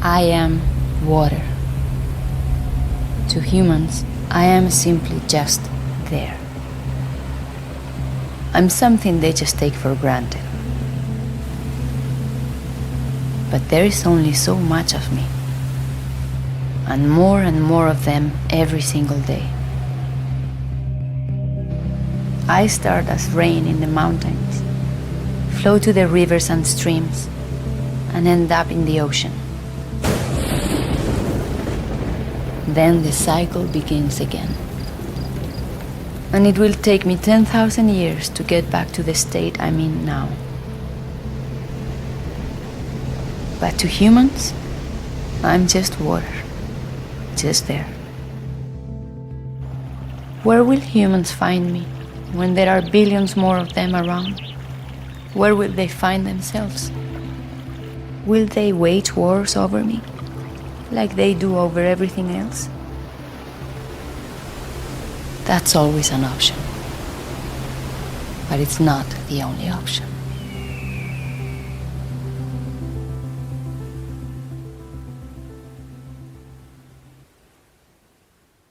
I am water. To humans, I am simply just there. I'm something they just take for granted. But there is only so much of me, and more of them every single day. I start as rain in the mountains, flow to the rivers and streams, and end up in the ocean. Then the cycle begins again. And it will take me 10,000 years to get back to the state I'm in now. But to humans, I'm just water, just there. Where will humans find me when there are billions more of them around? Where will they find themselves? Will they wage wars over me, like they do over everything else? That's always an option, but it's not the only option.